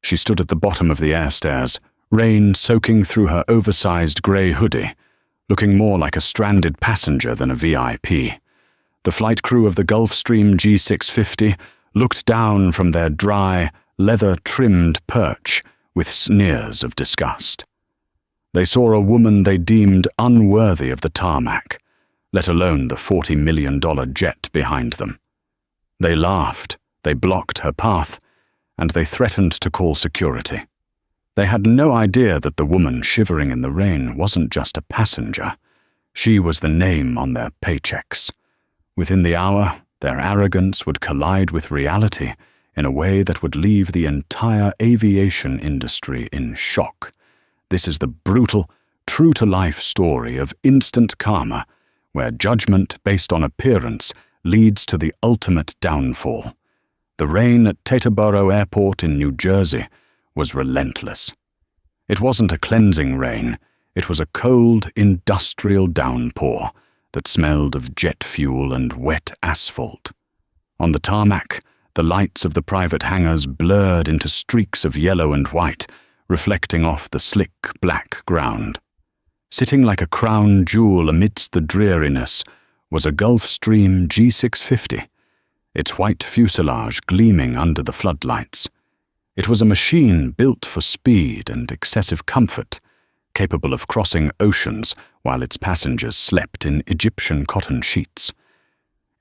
She stood at the bottom of the air stairs, rain soaking through her oversized grey hoodie, looking more like a stranded passenger than a VIP. The flight crew of the Gulfstream G650 looked down from their dry, leather-trimmed perch with sneers of disgust. They saw a woman they deemed unworthy of the tarmac, let alone the $40 million jet behind them. They laughed, they blocked her path, and they threatened to call security. They had no idea that the woman shivering in the rain wasn't just a passenger. She was the name on their paychecks. Within the hour, their arrogance would collide with reality in a way that would leave the entire aviation industry in shock. This is the brutal, true-to-life story of instant karma, where judgment based on appearance leads to the ultimate downfall. The rain at Teterboro Airport in New Jersey was relentless. It wasn't a cleansing rain, it was a cold, industrial downpour that smelled of jet fuel and wet asphalt. On the tarmac, the lights of the private hangars blurred into streaks of yellow and white, reflecting off the slick black ground. Sitting like a crown jewel amidst the dreariness was a Gulfstream G650, its white fuselage gleaming under the floodlights. It was a machine built for speed and excessive comfort, capable of crossing oceans while its passengers slept in Egyptian cotton sheets.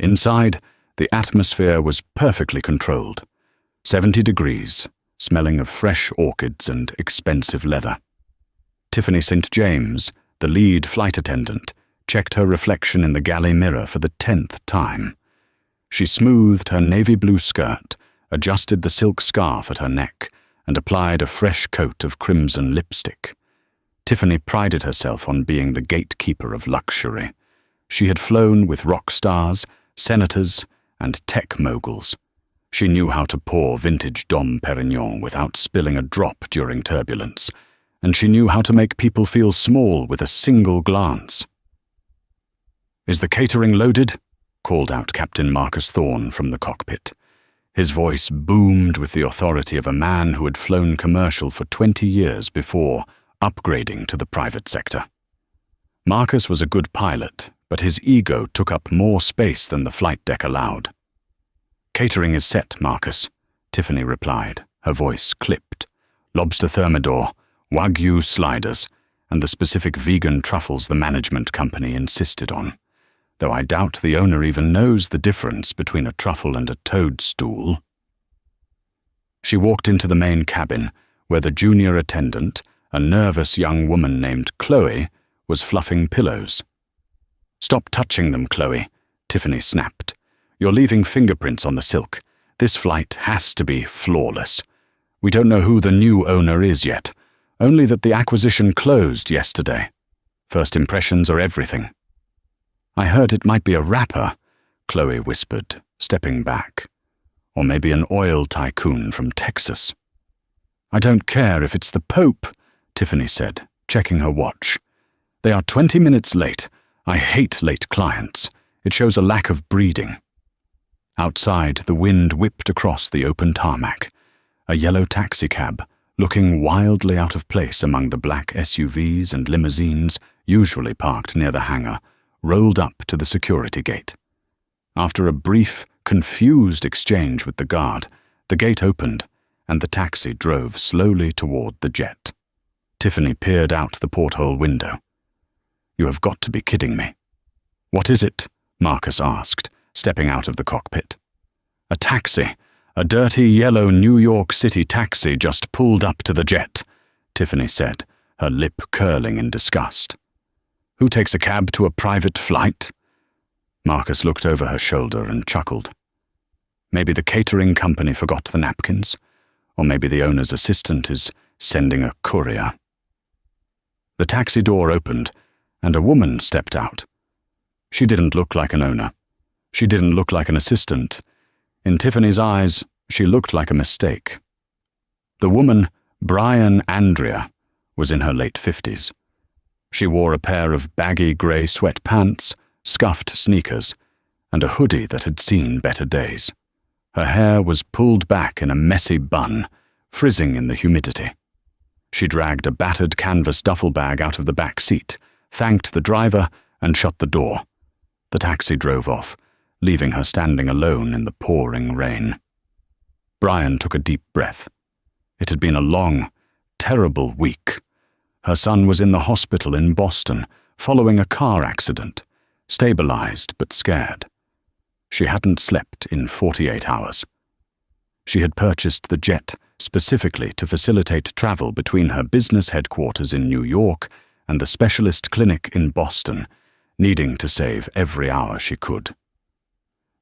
Inside, the atmosphere was perfectly controlled. 70 degrees, smelling of fresh orchids and expensive leather. Tiffany St. James, the lead flight attendant, checked her reflection in the galley mirror for the 10th time. She smoothed her navy blue skirt, adjusted the silk scarf at her neck, and applied a fresh coat of crimson lipstick. Tiffany prided herself on being the gatekeeper of luxury. She had flown with rock stars, senators, and tech moguls. She knew how to pour vintage Dom Perignon without spilling a drop during turbulence, and she knew how to make people feel small with a single glance. "Is the catering loaded?" called out Captain Marcus Thorne from the cockpit. His voice boomed with the authority of a man who had flown commercial for 20 years before upgrading to the private sector. Marcus was a good pilot, but his ego took up more space than the flight deck allowed. "Catering is set, Marcus," Tiffany replied, her voice clipped. "Lobster thermidor, Wagyu sliders, and the specific vegan truffles the management company insisted on. Though I doubt the owner even knows the difference between a truffle and a toadstool." She walked into the main cabin, where the junior attendant, a nervous young woman named Chloe, was fluffing pillows. "Stop touching them, Chloe," Tiffany snapped. "You're leaving fingerprints on the silk. This flight has to be flawless. We don't know who the new owner is yet, only that the acquisition closed yesterday. First impressions are everything." "I heard it might be a rapper," Chloe whispered, stepping back. "Or maybe an oil tycoon from Texas." "I don't care if it's the Pope," Tiffany said, checking her watch. "They are 20 minutes late. I hate late clients. It shows a lack of breeding." Outside, the wind whipped across the open tarmac. A yellow taxicab, looking wildly out of place among the black SUVs and limousines usually parked near the hangar, rolled up to the security gate. After a brief, confused exchange with the guard, the gate opened, and the taxi drove slowly toward the jet. Tiffany peered out the porthole window. "You have got to be kidding me." "What is it?" Marcus asked, stepping out of the cockpit. "A taxi, a dirty yellow New York City taxi just pulled up to the jet," Tiffany said, her lip curling in disgust. "Who takes a cab to a private flight?" Marcus looked over her shoulder and chuckled. Maybe the catering company forgot the napkins, or maybe the owner's assistant is sending a courier. The taxi door opened, and a woman stepped out. She didn't look like an owner. She didn't look like an assistant. In Tiffany's eyes, she looked like a mistake. The woman, Brian Andrea, was in her late 50s. She wore a pair of baggy grey sweatpants, scuffed sneakers, and a hoodie that had seen better days. Her hair was pulled back in a messy bun, frizzing in the humidity. She dragged a battered canvas duffel bag out of the back seat, thanked the driver, and shut the door. The taxi drove off, leaving her standing alone in the pouring rain. Brian took a deep breath. It had been a long, terrible week. Her son was in the hospital in Boston, following a car accident, stabilized but scared. She hadn't slept in 48 hours. She had purchased the jet specifically to facilitate travel between her business headquarters in New York and the specialist clinic in Boston, needing to save every hour she could.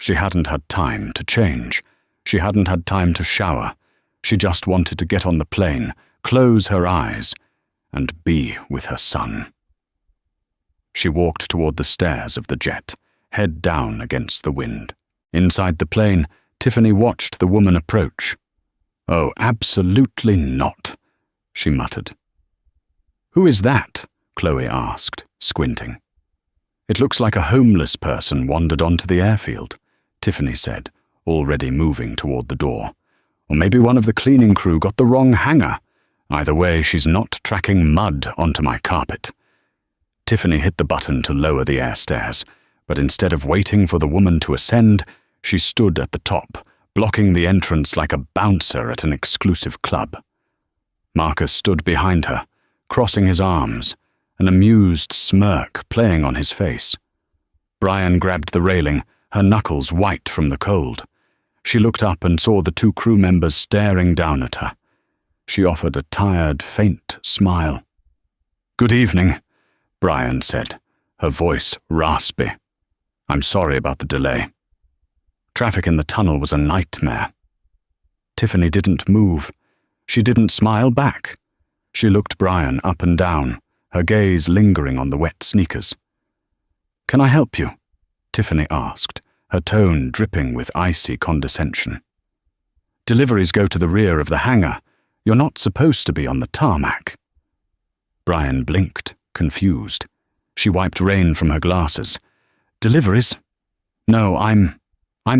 She hadn't had time to change. She hadn't had time to shower. She just wanted to get on the plane, close her eyes, and be with her son. She walked toward the stairs of the jet, head down against the wind. Inside the plane, Tiffany watched the woman approach. "Oh, absolutely not," she muttered. "Who is that?" Chloe asked, squinting. "It looks like a homeless person wandered onto the airfield," Tiffany said, already moving toward the door. "Or maybe one of the cleaning crew got the wrong hanger. Either way, she's not tracking mud onto my carpet." Tiffany hit the button to lower the air stairs, but instead of waiting for the woman to ascend, she stood at the top, blocking the entrance like a bouncer at an exclusive club. Marcus stood behind her, crossing his arms, an amused smirk playing on his face. Brian grabbed the railing, her knuckles white from the cold. She looked up and saw the two crew members staring down at her. She offered a tired, faint smile. "Good evening," Brian said, her voice raspy. "I'm sorry about the delay. Traffic in the tunnel was a nightmare." Tiffany didn't move. She didn't smile back. She looked Brian up and down, her gaze lingering on the wet sneakers. "Can I help you?" Tiffany asked, her tone dripping with icy condescension. "Deliveries go to the rear of the hangar. You're not supposed to be on the tarmac." Brian blinked, confused. She wiped rain from her glasses. "Deliveries? No, I'm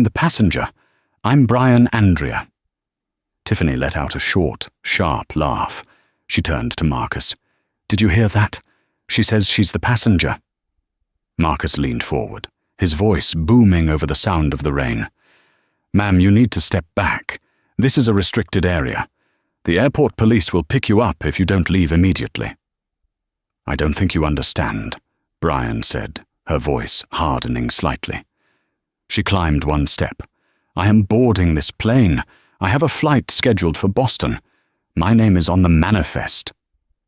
the passenger. I'm Brian Andrea." Tiffany let out a short, sharp laugh. She turned to Marcus. "Did you hear that? She says she's the passenger." Marcus leaned forward, his voice booming over the sound of the rain. "Ma'am, you need to step back. This is a restricted area. The airport police will pick you up if you don't leave immediately." "I don't think you understand," Brian said, her voice hardening slightly. She climbed one step. "I am boarding this plane. I have a flight scheduled for Boston. My name is on the manifest."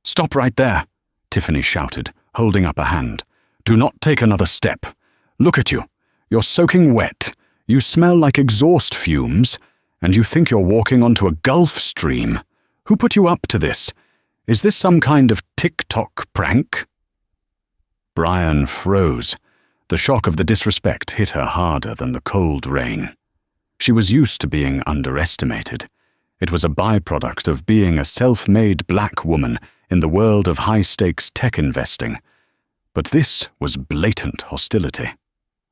"Stop right there," Tiffany shouted, holding up a hand. "Do not take another step. Look at you. You're soaking wet. You smell like exhaust fumes, and you think you're walking onto a Gulf Stream. Who put you up to this? Is this some kind of TikTok prank?" Brian froze. The shock of the disrespect hit her harder than the cold rain. She was used to being underestimated. It was a byproduct of being a self-made black woman in the world of high-stakes tech investing. But this was blatant hostility.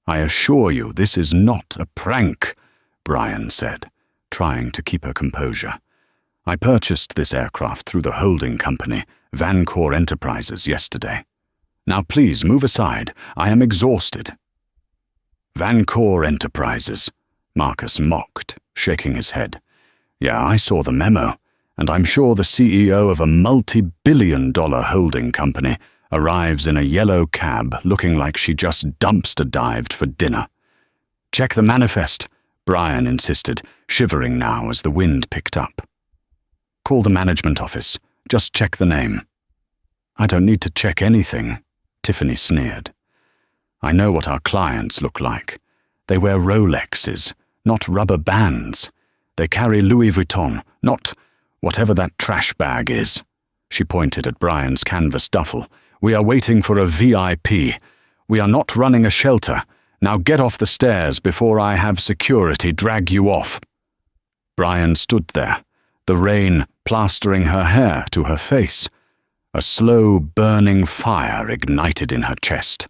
"I assure you this is not a prank," Brian said, trying to keep her composure. "I purchased this aircraft through the holding company, Vancor Enterprises, yesterday. Now please move aside. I am exhausted." "Vancor Enterprises," Marcus mocked, shaking his head. "Yeah, I saw the memo, and I'm sure the CEO of a multi-billion-dollar holding company arrives in a yellow cab looking like she just dumpster dived for dinner." "Check the manifest," Brian insisted, shivering now as the wind picked up. "Call the management office. Just check the name." "I don't need to check anything," Tiffany sneered. "I know what our clients look like. They wear Rolexes, not rubber bands. They carry Louis Vuitton, not whatever that trash bag is." She pointed at Brian's canvas duffel. "We are waiting for a VIP. We are not running a shelter. Now get off the stairs before I have security drag you off." Brian stood there, the rain plastering her hair to her face. A slow, burning fire ignited in her chest.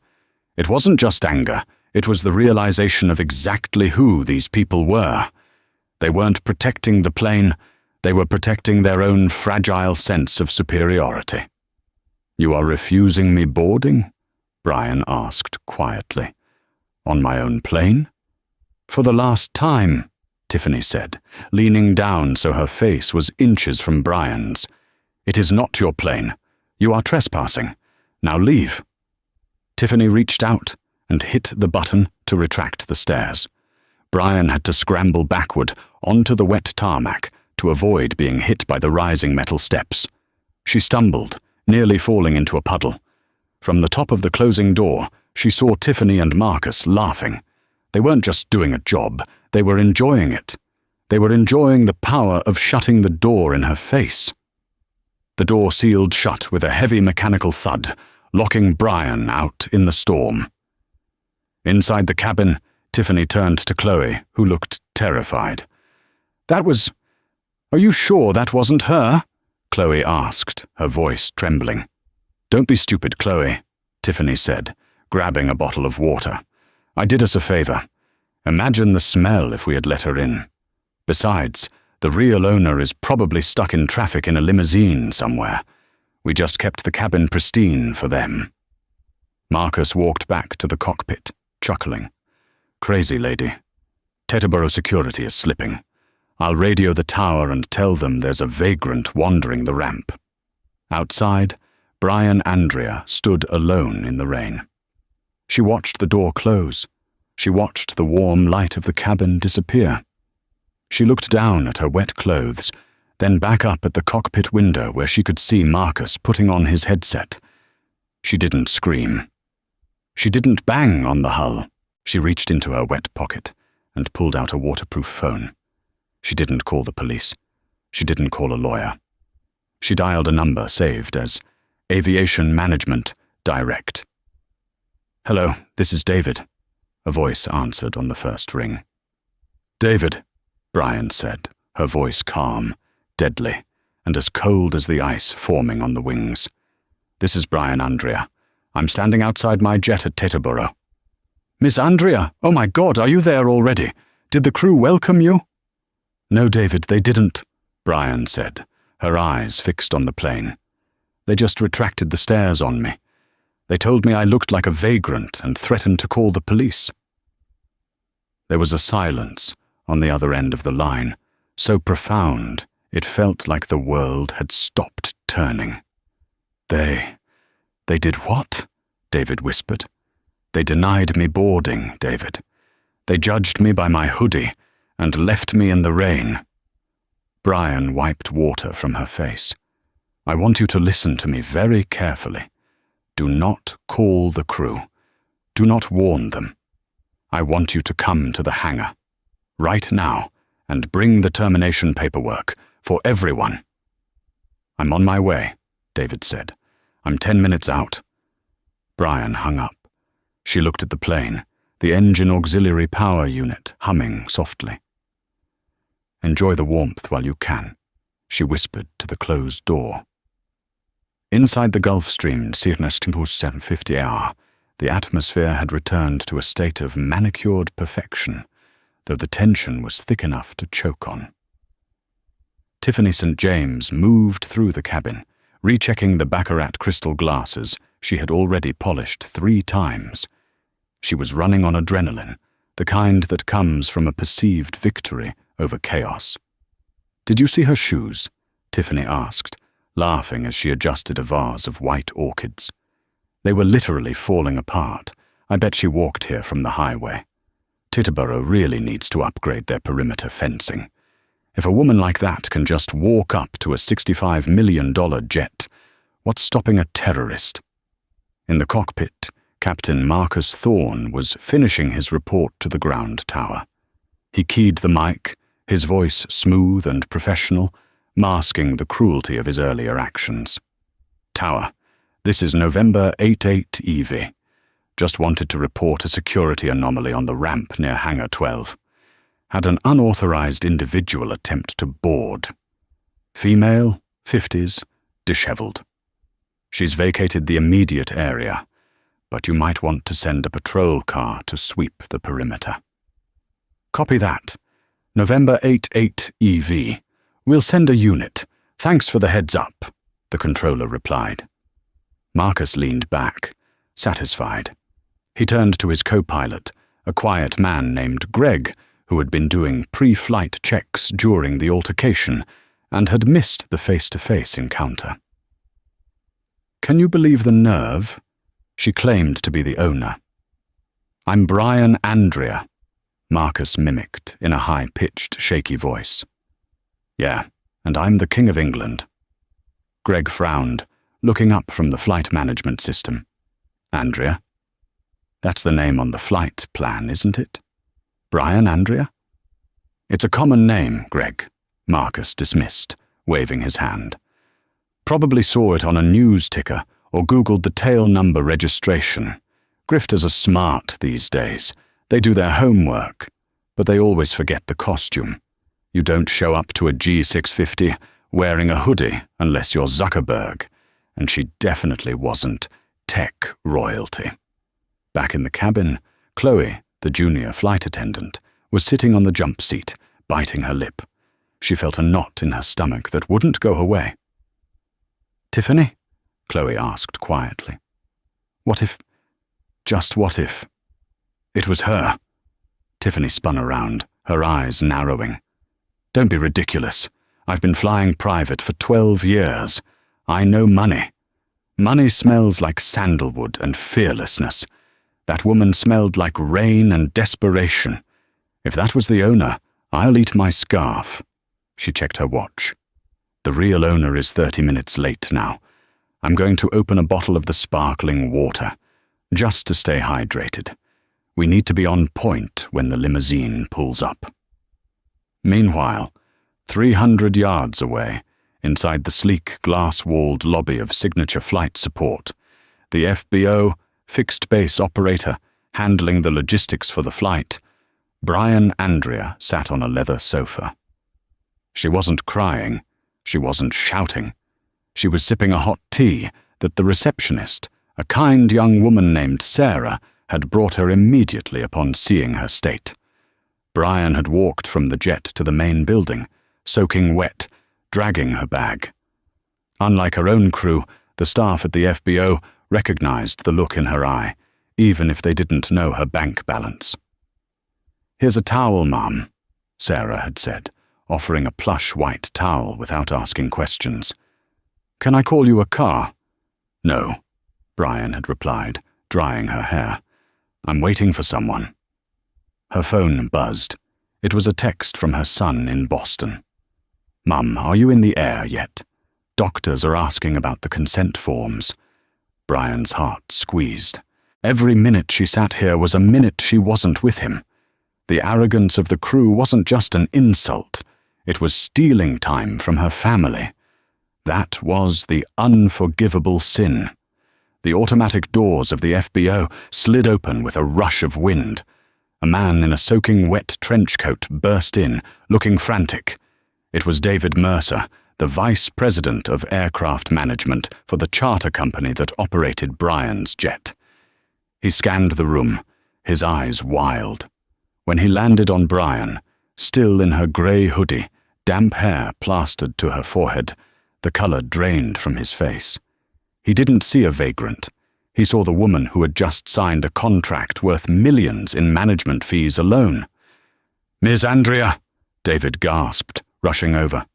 It wasn't just anger, it was the realization of exactly who these people were. They weren't protecting the plane, They were protecting their own fragile sense of superiority. "You are refusing me boarding?" Brian asked quietly. "On my own plane?" "For the last time," Tiffany said, leaning down so her face was inches from Brian's. "It is not your plane. You are trespassing. Now leave." Tiffany reached out and hit the button to retract the stairs. Brian had to scramble backward onto the wet tarmac to avoid being hit by the rising metal steps. She stumbled, nearly falling into a puddle. From the top of the closing door, she saw Tiffany and Marcus laughing. They weren't just doing a job, they were enjoying it. They were enjoying the power of shutting the door in her face. The door sealed shut with a heavy mechanical thud, locking Brian out in the storm. Inside the cabin, Tiffany turned to Chloe, who looked terrified. "Are you sure that wasn't her?" Chloe asked, her voice trembling. "Don't be stupid, Chloe," Tiffany said, grabbing a bottle of water. "I did us a favor. Imagine the smell if we had let her in. Besides, the real owner is probably stuck in traffic in a limousine somewhere. We just kept the cabin pristine for them." Marcus walked back to the cockpit, chuckling. "Crazy lady. Teterboro security is slipping. I'll radio the tower and tell them there's a vagrant wandering the ramp." Outside, Brian Andrea stood alone in the rain. She watched the door close. She watched the warm light of the cabin disappear. She looked down at her wet clothes, then back up at the cockpit window where she could see Marcus putting on his headset. She didn't scream. She didn't bang on the hull. She reached into her wet pocket and pulled out a waterproof phone. She didn't call the police. She didn't call a lawyer. She dialed a number saved as Aviation Management Direct. "Hello, this is David," a voice answered on the first ring. "David," Brian said, her voice calm, deadly, and as cold as the ice forming on the wings. "This is Brian Andrea. I'm standing outside my jet at Teterboro." "Miss Andrea, oh my God, are you there already? Did the crew welcome you?" "No, David, they didn't," Brian said, her eyes fixed on the plane. "They just retracted the stairs on me. They told me I looked like a vagrant and threatened to call the police." There was a silence on the other end of the line, so profound it felt like the world had stopped turning. They did what?" David whispered. "They denied me boarding, David. They judged me by my hoodie and left me in the rain." Brian wiped water from her face. "I want you to listen to me very carefully. Do not call the crew. Do not warn them. I want you to come to the hangar, right now, and bring the termination paperwork for everyone." "I'm on my way," David said. "I'm 10 minutes out." Brian hung up. She looked at the plane, the engine auxiliary power unit humming softly. "Enjoy the warmth while you can," she whispered to the closed door. Inside the Gulf Stream /50R, the atmosphere had returned to a state of manicured perfection, though the tension was thick enough to choke on. Tiffany St. James moved through the cabin, rechecking the baccarat crystal glasses she had already polished 3 times. She was running on adrenaline, the kind that comes from a perceived victory over chaos. "Did you see her shoes?" Tiffany asked, laughing as she adjusted a vase of white orchids. "They were literally falling apart. I bet she walked here from the highway. Teterboro really needs to upgrade their perimeter fencing. If a woman like that can just walk up to a $65 million jet, what's stopping a terrorist?" In the cockpit, Captain Marcus Thorne was finishing his report to the ground tower. He keyed the mic, his voice smooth and professional, masking the cruelty of his earlier actions. "Tower, this is November 88 EV. Just wanted to report a security anomaly on the ramp near Hangar 12. Had an unauthorized individual attempt to board. Female, 50s, disheveled. She's vacated the immediate area, but you might want to send a patrol car to sweep the perimeter." "Copy that. November 88 EV. We'll send a unit. Thanks for the heads up, the controller replied. Marcus leaned back, satisfied. He turned to his co-pilot, a quiet man named Greg, who had been doing pre-flight checks during the altercation and had missed the face-to-face encounter. Can you believe the nerve? She claimed to be the owner. I'm Brian Andrea, Marcus mimicked in a high-pitched, shaky voice. Yeah, and I'm the King of England. Greg frowned, looking up from the flight management system. Andrea? That's the name on the flight plan, isn't it? Brian Andrea? It's a common name, Greg, Marcus dismissed, waving his hand. Probably saw it on a news ticker or Googled the tail number registration. Grifters are smart these days. They do their homework, but they always forget the costume. You don't show up to a G650 wearing a hoodie unless you're Zuckerberg, and she definitely wasn't tech royalty. Back in the cabin, Chloe, the junior flight attendant, was sitting on the jump seat, biting her lip. She felt a knot in her stomach that wouldn't go away. Tiffany? Chloe asked quietly. What if? Just what if? It was her. Tiffany spun around, her eyes narrowing. Don't be ridiculous. I've been flying private for 12 years. I know money. Money smells like sandalwood and fearlessness. That woman smelled like rain and desperation. If that was the owner, I'll eat my scarf. She checked her watch. The real owner is 30 minutes late now. I'm going to open a bottle of the sparkling water, just to stay hydrated. We need to be on point when the limousine pulls up. Meanwhile, 300 yards away, inside the sleek glass-walled lobby of Signature Flight Support, the FBO, fixed base operator, handling the logistics for the flight, Brian Andrea sat on a leather sofa. She wasn't crying. She wasn't shouting. She was sipping a hot tea that the receptionist, a kind young woman named Sarah, had brought her immediately upon seeing her state. Brian had walked from the jet to the main building, soaking wet, dragging her bag. Unlike her own crew, the staff at the FBO recognized the look in her eye, even if they didn't know her bank balance. Here's a towel, Mum, Sarah had said, offering a plush white towel without asking questions. Can I call you a car? No, Brian had replied, drying her hair. I'm waiting for someone. Her phone buzzed. It was a text from her son in Boston. Mum, are you in the air yet? Doctors are asking about the consent forms. Brian's heart squeezed. Every minute she sat here was a minute she wasn't with him. The arrogance of the crew wasn't just an insult. It was stealing time from her family. That was the unforgivable sin. The automatic doors of the FBO slid open with a rush of wind. A man in a soaking wet trench coat burst in, looking frantic. It was David Mercer, the vice president of aircraft management for the charter company that operated Brian's jet. He scanned the room, his eyes wild. When he landed on Brian, still in her grey hoodie, damp hair plastered to her forehead, the colour drained from his face. He didn't see a vagrant. He saw the woman who had just signed a contract worth millions in management fees alone. Miss Andrea, David gasped, rushing over.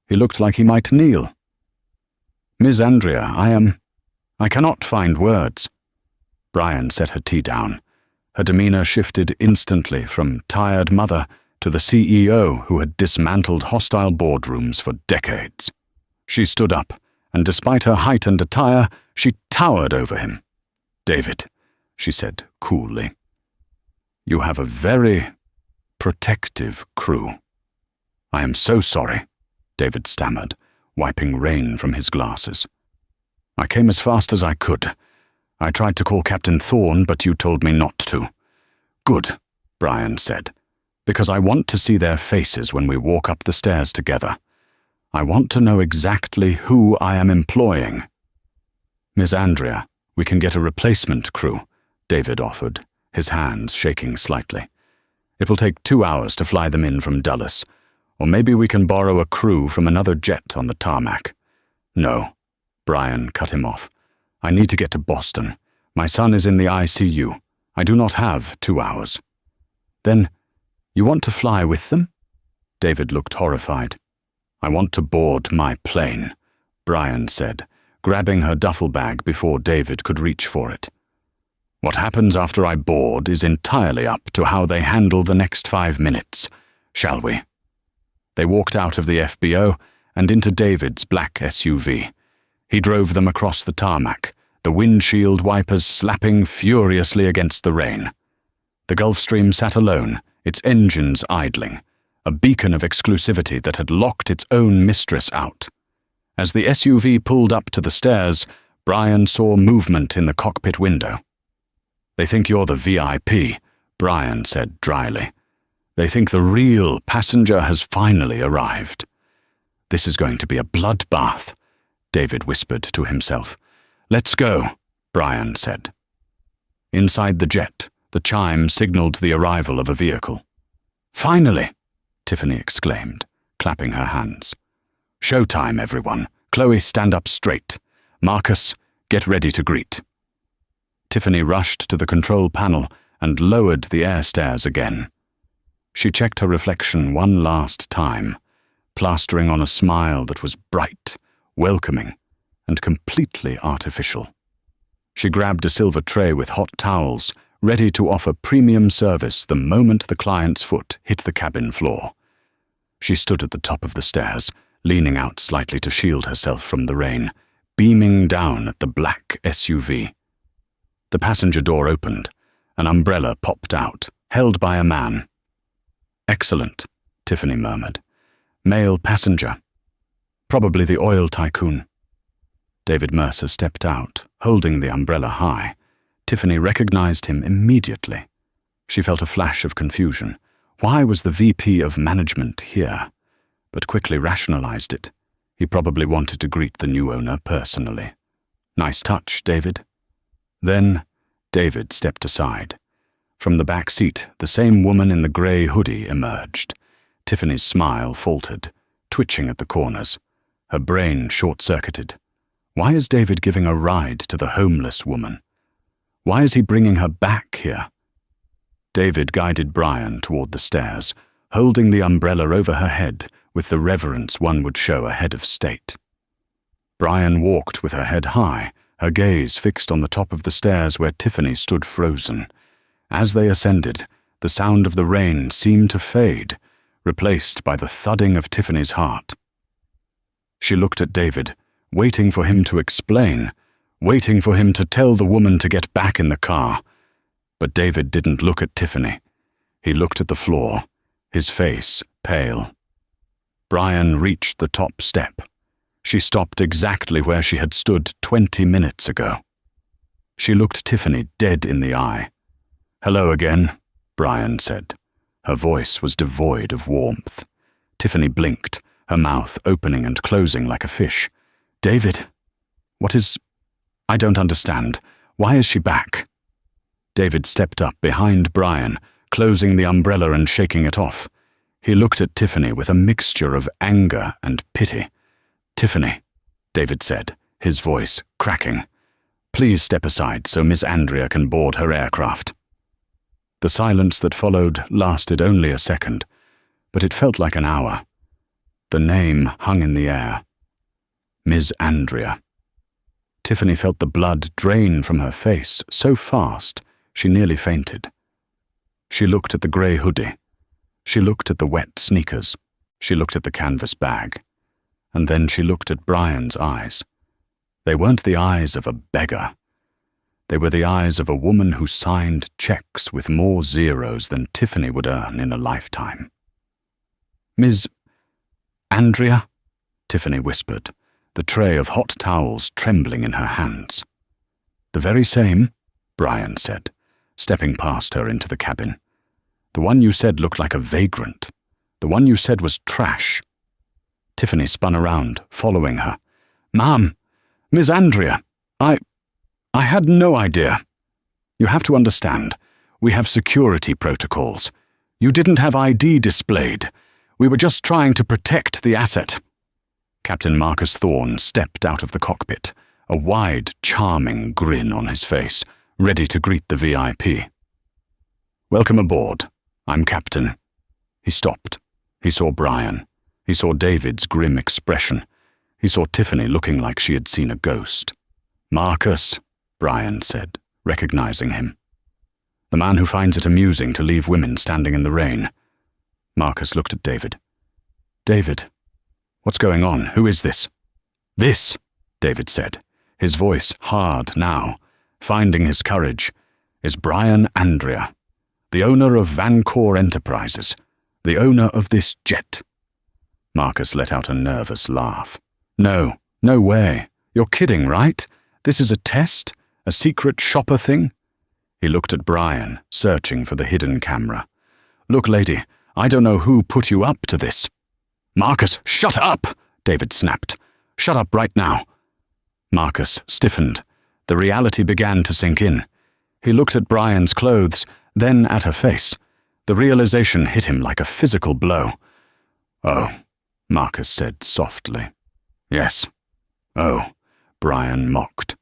He looked like he might kneel. Miss Andrea, I cannot find words. Brian set her tea down. Her demeanour shifted instantly from tired mother to the CEO who had dismantled hostile boardrooms for decades. She stood up, and despite her height and attire, she towered over him. David, she said coolly, you have a very protective crew. I am so sorry, David stammered, wiping rain from his glasses. I came as fast as I could. I tried to call Captain Thorne, but you told me not to. Good, Brian said, because I want to see their faces when we walk up the stairs together. I want to know exactly who I am employing. Miss Andrea, we can get a replacement crew, David offered, his hands shaking slightly. It will take 2 hours to fly them in from Dulles, Or maybe we can borrow a crew from another jet on the tarmac." "No," Brian cut him off. "I need to get to Boston. My son is in the ICU. I do not have 2 hours." "Then, you want to fly with them?" David looked horrified. "I want to board my plane," Brian said, grabbing her duffel bag before David could reach for it. "What happens after I board is entirely up to how they handle the next 5 minutes. Shall we?" They walked out of the FBO and into David's black SUV. He drove them across the tarmac, the windshield wipers slapping furiously against the rain. The Gulfstream sat alone, its engines idling, a beacon of exclusivity that had locked its own mistress out. As the SUV pulled up to the stairs, Brian saw movement in the cockpit window. "They think you're the VIP," Brian said dryly. "They think the real passenger has finally arrived." "This is going to be a bloodbath," David whispered to himself. "Let's go," Brian said. Inside the jet, the chime signaled the arrival of a vehicle. "Finally!" Tiffany exclaimed, clapping her hands. "Showtime, everyone. Chloe, stand up straight. Marcus, get ready to greet." Tiffany rushed to the control panel and lowered the air stairs again. She checked her reflection one last time, plastering on a smile that was bright, welcoming, and completely artificial. She grabbed a silver tray with hot towels, ready to offer premium service the moment the client's foot hit the cabin floor. She stood at the top of the stairs, leaning out slightly to shield herself from the rain, beaming down at the black SUV. The passenger door opened. An umbrella popped out, held by a man. "Excellent," Tiffany murmured. "Male passenger. Probably the oil tycoon." David Mercer stepped out, holding the umbrella high. Tiffany recognized him immediately. She felt a flash of confusion. Why was the VP of management here? But quickly rationalized it. He probably wanted to greet the new owner personally. "Nice touch, David." Then, David stepped aside. From the back seat, the same woman in the grey hoodie emerged. Tiffany's smile faltered, twitching at the corners. Her brain short-circuited. Why is David giving a ride to the homeless woman? Why is he bringing her back here? David guided Brian toward the stairs, holding the umbrella over her head with the reverence one would show a head of state. Brian walked with her head high, her gaze fixed on the top of the stairs where Tiffany stood frozen. As they ascended, the sound of the rain seemed to fade, replaced by the thudding of Tiffany's heart. She looked at David, waiting for him to explain, waiting for him to tell the woman to get back in the car. But David didn't look at Tiffany. He looked at the floor, his face pale. Brian reached the top step. She stopped exactly where she had stood 20 minutes ago. She looked Tiffany dead in the eye. "Hello again," Brian said. Her voice was devoid of warmth. Tiffany blinked, her mouth opening and closing like a fish. "David, what is... I don't understand. Why is she back?" David stepped up behind Brian, closing the umbrella and shaking it off. He looked at Tiffany with a mixture of anger and pity. "Tiffany," David said, his voice cracking. "Please step aside so Miss Andrea can board her aircraft." The silence that followed lasted only a second, but it felt like an hour. The name hung in the air. Miss Andrea. Tiffany felt the blood drain from her face so fast she nearly fainted. She looked at the grey hoodie. She looked at the wet sneakers. She looked at the canvas bag. And then she looked at Brian's eyes. They weren't the eyes of a beggar. They were the eyes of a woman who signed checks with more zeros than Tiffany would earn in a lifetime. "Miss Andrea?" Tiffany whispered, the tray of hot towels trembling in her hands. "The very same," Brian said, stepping past her into the cabin. "The one you said looked like a vagrant. The one you said was trash." Tiffany spun around, following her. "Ma'am, Miss Andrea, I had no idea. You have to understand, we have security protocols. You didn't have ID displayed. We were just trying to protect the asset." Captain Marcus Thorne stepped out of the cockpit, a wide, charming grin on his face, ready to greet the VIP. "Welcome aboard. I'm Captain." He stopped. He saw Brian. He saw David's grim expression. He saw Tiffany looking like she had seen a ghost. "Marcus," Brian said, recognizing him. "The man who finds it amusing to leave women standing in the rain." Marcus looked at David. "David, what's going on? Who is this?" "This," David said, his voice hard now, finding his courage, "is Brian Andrea, the owner of Vancouver Enterprises, the owner of this jet." Marcus let out a nervous laugh. "No way. You're kidding, right? This is a test? A secret shopper thing?" He looked at Brian, searching for the hidden camera. "Look, lady, I don't know who put you up to this." "Marcus, shut up!" David snapped. "Shut up right now." Marcus stiffened. The reality began to sink in. He looked at Brian's clothes, then at her face. The realization hit him like a physical blow. "Oh," Marcus said softly. "Yes." "Oh," Brian mocked.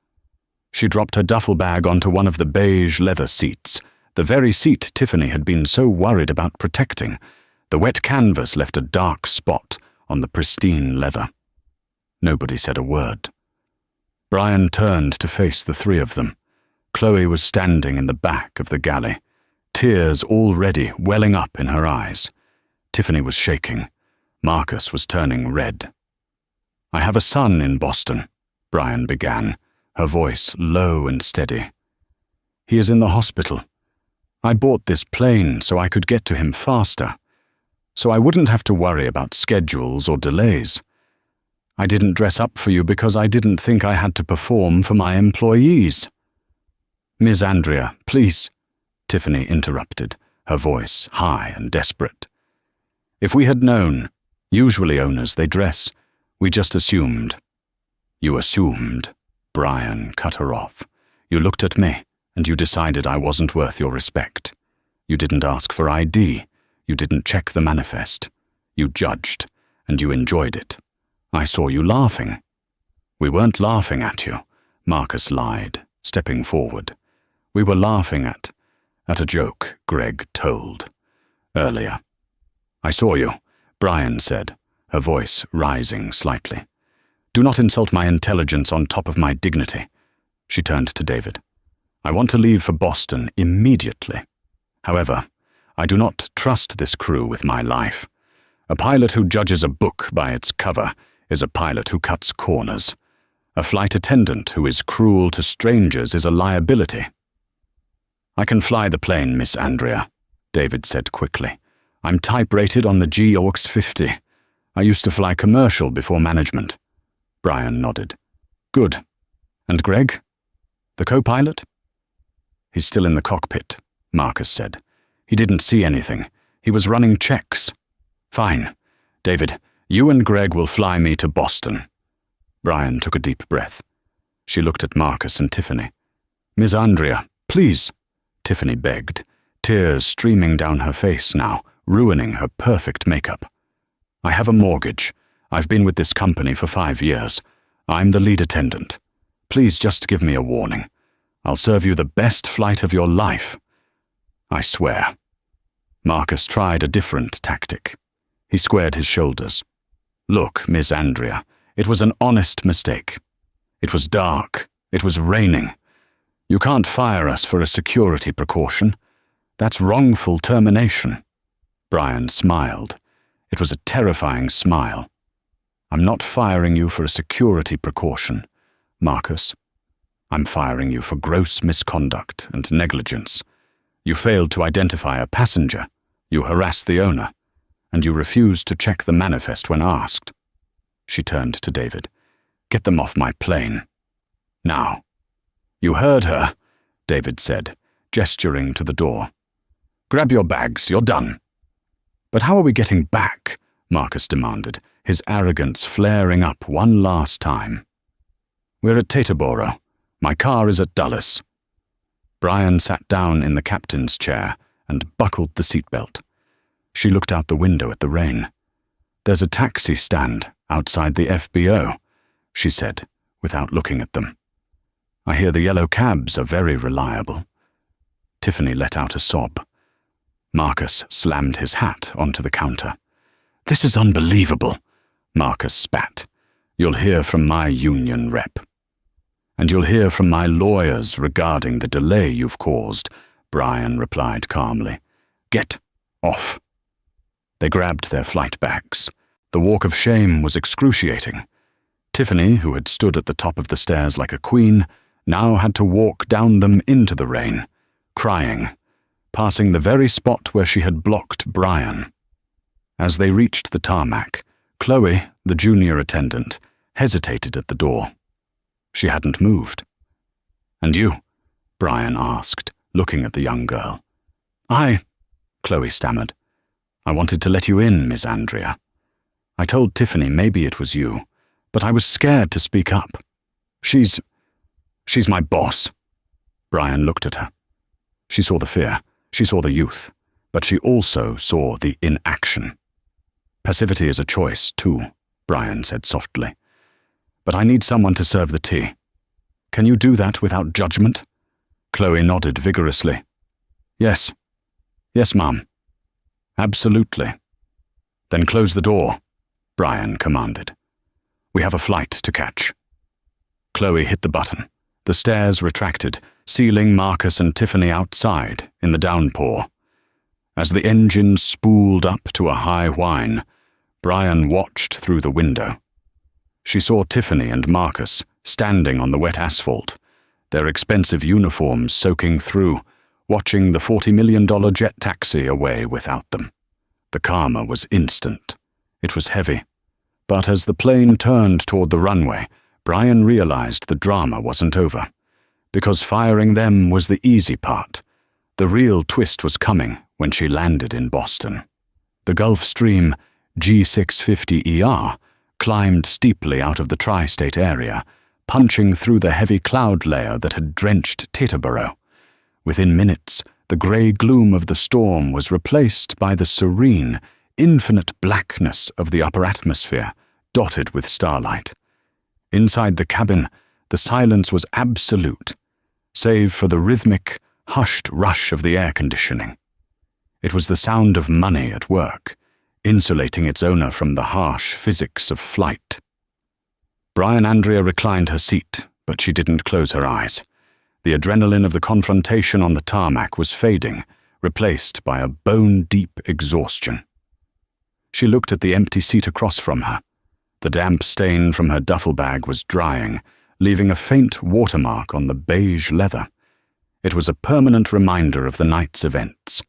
She dropped her duffel bag onto one of the beige leather seats, the very seat Tiffany had been so worried about protecting. The wet canvas left a dark spot on the pristine leather. Nobody said a word. Brian turned to face the three of them. Chloe was standing in the back of the galley, tears already welling up in her eyes. Tiffany was shaking. Marcus was turning red. "I have a son in Boston," Brian began, her voice low and steady. "He is in the hospital. I bought this plane so I could get to him faster, so I wouldn't have to worry about schedules or delays. I didn't dress up for you because I didn't think I had to perform for my employees." "Ms. Andrea, please," Tiffany interrupted, her voice high and desperate. "If we had known, usually owners, they dress. We just assumed." "You assumed," Brian cut her off. "You looked at me, and you decided I wasn't worth your respect. You didn't ask for ID. You didn't check the manifest. You judged, and you enjoyed it. I saw you laughing." "We weren't laughing at you," Marcus lied, stepping forward. "We were laughing at a joke Greg told earlier." "I saw you," Brian said, her voice rising slightly. "Do not insult my intelligence on top of my dignity." She turned to David. "I want to leave for Boston immediately. However, I do not trust this crew with my life. A pilot who judges a book by its cover is a pilot who cuts corners. A flight attendant who is cruel to strangers is a liability." "I can fly the plane, Miss Andrea," David said quickly. "I'm type-rated on the G-Orcs 50. I used to fly commercial before management." Brian nodded. "Good. And Greg? The co-pilot?" "He's still in the cockpit," Marcus said. "He didn't see anything. He was running checks." "Fine. David, you and Greg will fly me to Boston." Brian took a deep breath. She looked at Marcus and Tiffany. "Ms. Andrea, please," Tiffany begged, tears streaming down her face now, ruining her perfect makeup. "I have a mortgage. I've been with this company for 5 years. I'm the lead attendant. Please just give me a warning. I'll serve you the best flight of your life. I swear." Marcus tried a different tactic. He squared his shoulders. "Look, Miss Andrea, it was an honest mistake. It was dark. It was raining. You can't fire us for a security precaution. That's wrongful termination." Brian smiled. It was a terrifying smile. "I'm not firing you for a security precaution, Marcus. I'm firing you for gross misconduct and negligence. You failed to identify a passenger, you harassed the owner, and you refused to check the manifest when asked." She turned to David. "Get them off my plane. Now." "You heard her," David said, gesturing to the door. "Grab your bags, you're done." "But how are we getting back?" Marcus demanded, his arrogance flaring up one last time. "We're at Teterboro. My car is at Dulles." Brian sat down in the captain's chair and buckled the seatbelt. She looked out the window at the rain. "There's a taxi stand outside the FBO," she said, without looking at them. "I hear the yellow cabs are very reliable." Tiffany let out a sob. Marcus slammed his hat onto the counter. "This is unbelievable," Marcus spat. "You'll hear from my union rep." "And you'll hear from my lawyers regarding the delay you've caused," Brian replied calmly. "Get off." They grabbed their flight bags. The walk of shame was excruciating. Tiffany, who had stood at the top of the stairs like a queen, now had to walk down them into the rain, crying, passing the very spot where she had blocked Brian. As they reached the tarmac, Chloe, the junior attendant, hesitated at the door. She hadn't moved. "And you?" Brian asked, looking at the young girl. Chloe stammered. "I wanted to let you in, Miss Andrea. I told Tiffany maybe it was you, but I was scared to speak up. She's my boss." Brian looked at her. She saw the fear, she saw the youth, but she also saw the inaction. "Passivity is a choice, too," Brian said softly. "But I need someone to serve the tea. Can you do that without judgment?" Chloe nodded vigorously. Yes, Mum. Absolutely." "Then close the door," Brian commanded. "We have a flight to catch." Chloe hit the button. The stairs retracted, sealing Marcus and Tiffany outside in the downpour. As the engine spooled up to a high whine, Brian watched through the window. She saw Tiffany and Marcus standing on the wet asphalt, their expensive uniforms soaking through, watching the $40 million jet taxi away without them. The karma was instant. It was heavy. But as the plane turned toward the runway, Brian realized the drama wasn't over. Because firing them was the easy part. The real twist was coming when she landed in Boston. The Gulfstream G650ER climbed steeply out of the tri-state area, punching through the heavy cloud layer that had drenched Teterboro. Within minutes, the grey gloom of the storm was replaced by the serene, infinite blackness of the upper atmosphere, dotted with starlight. Inside the cabin, the silence was absolute, save for the rhythmic, hushed rush of the air conditioning. It was the sound of money at work, insulating its owner from the harsh physics of flight. Brian Andrea reclined her seat, but she didn't close her eyes. The adrenaline of the confrontation on the tarmac was fading, replaced by a bone-deep exhaustion. She looked at the empty seat across from her. The damp stain from her duffel bag was drying, leaving a faint watermark on the beige leather. It was a permanent reminder of the night's events.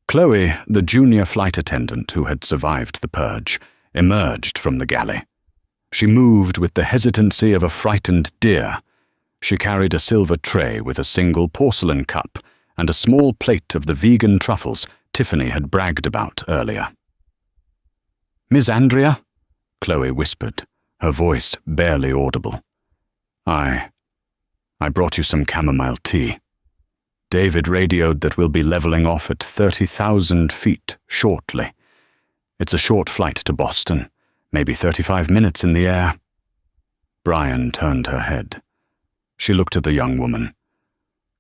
Chloe, the junior flight attendant who had survived the purge, emerged from the galley. She moved with the hesitancy of a frightened deer. She carried a silver tray with a single porcelain cup and a small plate of the vegan truffles Tiffany had bragged about earlier. "Miss Andrea?" Chloe whispered, her voice barely audible. I brought you some chamomile tea. David radioed that we'll be leveling off at 30,000 feet shortly. It's a short flight to Boston, maybe 35 minutes in the air." Brian turned her head. She looked at the young woman.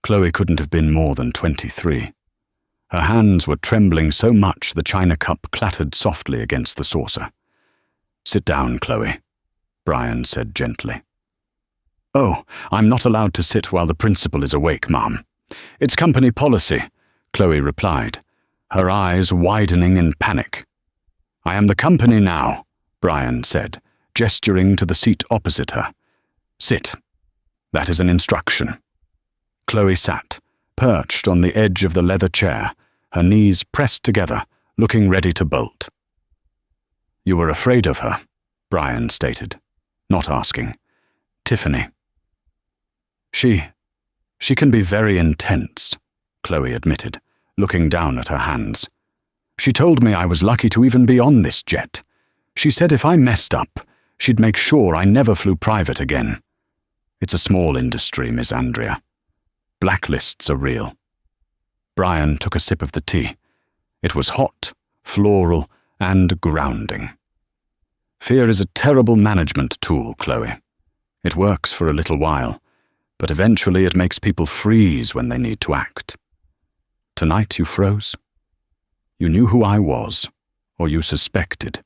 Chloe couldn't have been more than 23. Her hands were trembling so much the china cup clattered softly against the saucer. "Sit down, Chloe," Brian said gently. "Oh, I'm not allowed to sit while the principal is awake, Mom. It's company policy," Chloe replied, her eyes widening in panic. "I am the company now," Brian said, gesturing to the seat opposite her. "Sit. That is an instruction." Chloe sat, perched on the edge of the leather chair, her knees pressed together, looking ready to bolt. "You were afraid of her," Brian stated, not asking. "Tiffany." She can be very intense," Chloe admitted, looking down at her hands. "She told me I was lucky to even be on this jet. She said if I messed up, she'd make sure I never flew private again. It's a small industry, Miss Andrea. Blacklists are real." Brian took a sip of the tea. It was hot, floral, and grounding. Fear is a terrible management tool, Chloe. It works for a little while, but eventually it makes people freeze when they need to act. Tonight you froze. You knew who I was, or you suspected,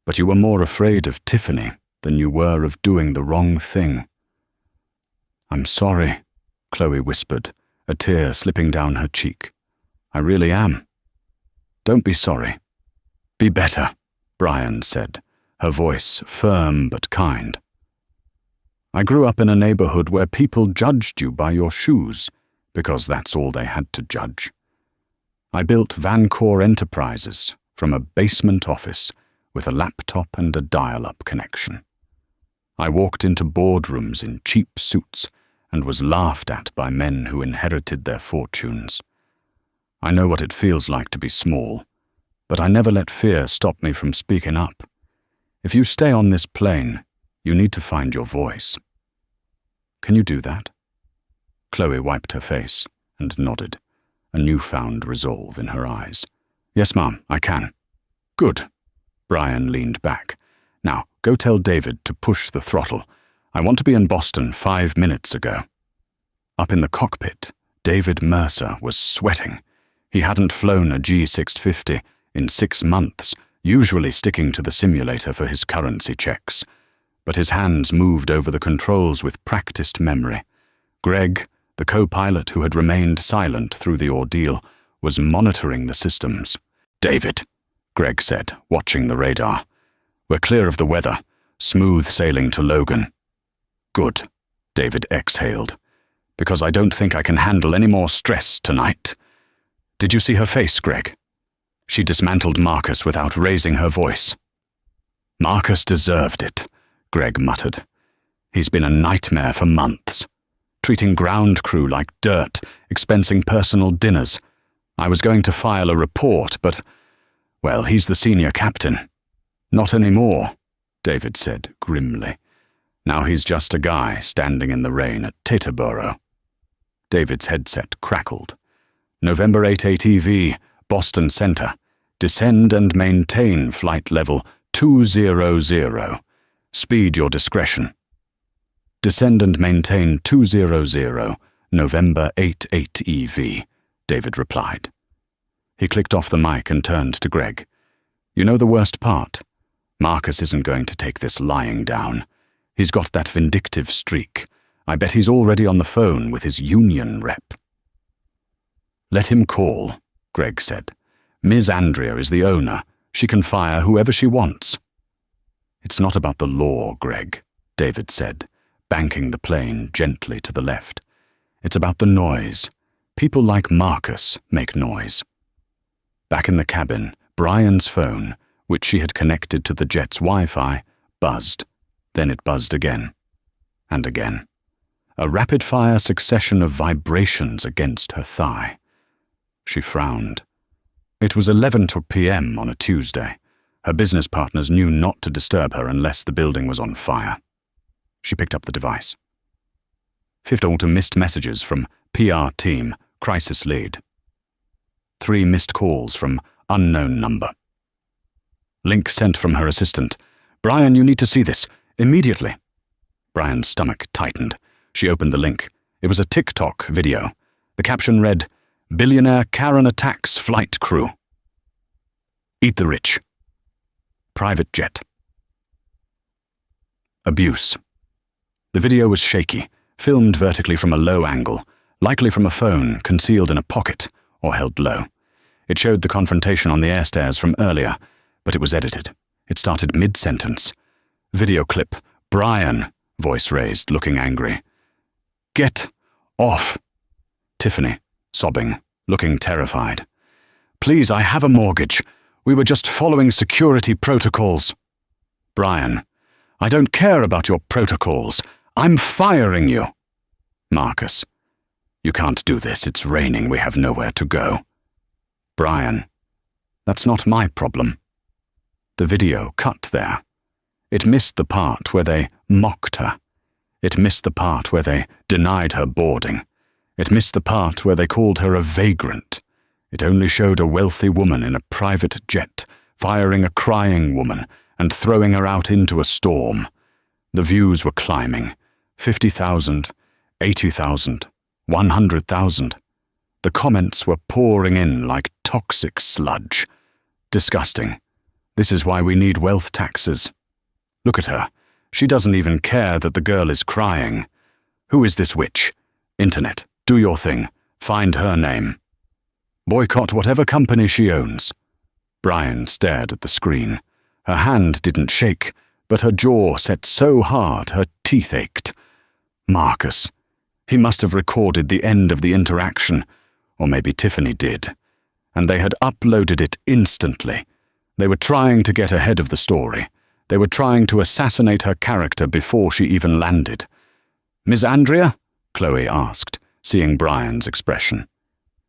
but you were more afraid of Tiffany than you were of doing the wrong thing. I'm sorry, Chloe whispered, a tear slipping down her cheek. I really am. Don't be sorry. Be better, Brian said, her voice firm but kind. I grew up in a neighborhood where people judged you by your shoes, because that's all they had to judge. I built Vancouver Enterprises from a basement office with a laptop and a dial-up connection. I walked into boardrooms in cheap suits and was laughed at by men who inherited their fortunes. I know what it feels like to be small, but I never let fear stop me from speaking up. If you stay on this plane, you need to find your voice. Can you do that? Chloe wiped her face and nodded, a newfound resolve in her eyes. Yes, ma'am, I can. Good. Brian leaned back. Now, go tell David to push the throttle. I want to be in Boston 5 minutes ago. Up in the cockpit, David Mercer was sweating. He hadn't flown a G650 in 6 months, usually sticking to the simulator for his currency checks. But his hands moved over the controls with practiced memory. Greg, the co-pilot who had remained silent through the ordeal, was monitoring the systems. David, Greg said, watching the radar. We're clear of the weather. Smooth sailing to Logan. Good, David exhaled. Because I don't think I can handle any more stress tonight. Did you see her face, Greg? She dismantled Marcus without raising her voice. Marcus deserved it, Greg muttered. He's been a nightmare for months. Treating ground crew like dirt, expensing personal dinners. I was going to file a report, but, well, he's the senior captain. Not anymore, David said grimly. Now he's just a guy standing in the rain at Teterboro. David's headset crackled. November 88 EV, Boston Center. Descend and maintain flight level 200. Speed your discretion. Descend and maintain 200, November 88 EV, David replied. He clicked off the mic and turned to Greg. You know the worst part? Marcus isn't going to take this lying down. He's got that vindictive streak. I bet he's already on the phone with his union rep. Let him call, Greg said. Ms. Andrea is the owner. She can fire whoever she wants. It's not about the law, Greg, David said, banking the plane gently to the left. It's about the noise. People like Marcus make noise. Back in the cabin, Brian's phone, which she had connected to the jet's Wi-Fi, buzzed. Then it buzzed again. And again. A rapid-fire succession of vibrations against her thigh. She frowned. It was 11 p.m. on a Tuesday. Her business partners knew not to disturb her unless the building was on fire. She picked up the device. 15 missed messages from PR team, crisis lead. 3 missed calls from unknown number. Link sent from her assistant. Brian, you need to see this. Immediately. Brian's stomach tightened. She opened the link. It was a TikTok video. The caption read, Billionaire Karen attacks flight crew. Eat the rich. Private jet. Abuse. The video was shaky, filmed vertically from a low angle, likely from a phone concealed in a pocket or held low. It showed the confrontation on the airstairs from earlier, but it was edited. It started mid-sentence. Video clip. Brian, voice raised, looking angry. Get off. Tiffany, sobbing, looking terrified. Please, I have a mortgage. We were just following security protocols. Brian, I don't care about your protocols. I'm firing you. Marcus, you can't do this. It's raining. We have nowhere to go. Brian, that's not my problem. The video cut there. It missed the part where they mocked her. It missed the part where they denied her boarding. It missed the part where they called her a vagrant. It only showed a wealthy woman in a private jet firing a crying woman and throwing her out into a storm. The views were climbing. 50,000, 80,000, 100,000. The comments were pouring in like toxic sludge. Disgusting. This is why we need wealth taxes. Look at her. She doesn't even care that the girl is crying. Who is this witch? Internet, do your thing. Find her name. Boycott whatever company she owns. Brian stared at the screen. Her hand didn't shake, but her jaw set so hard her teeth ached. Marcus. He must have recorded the end of the interaction, or maybe Tiffany did, and they had uploaded it instantly. They were trying to get ahead of the story. They were trying to assassinate her character before she even landed. "Miss Andrea?" Chloe asked, seeing Brian's expression.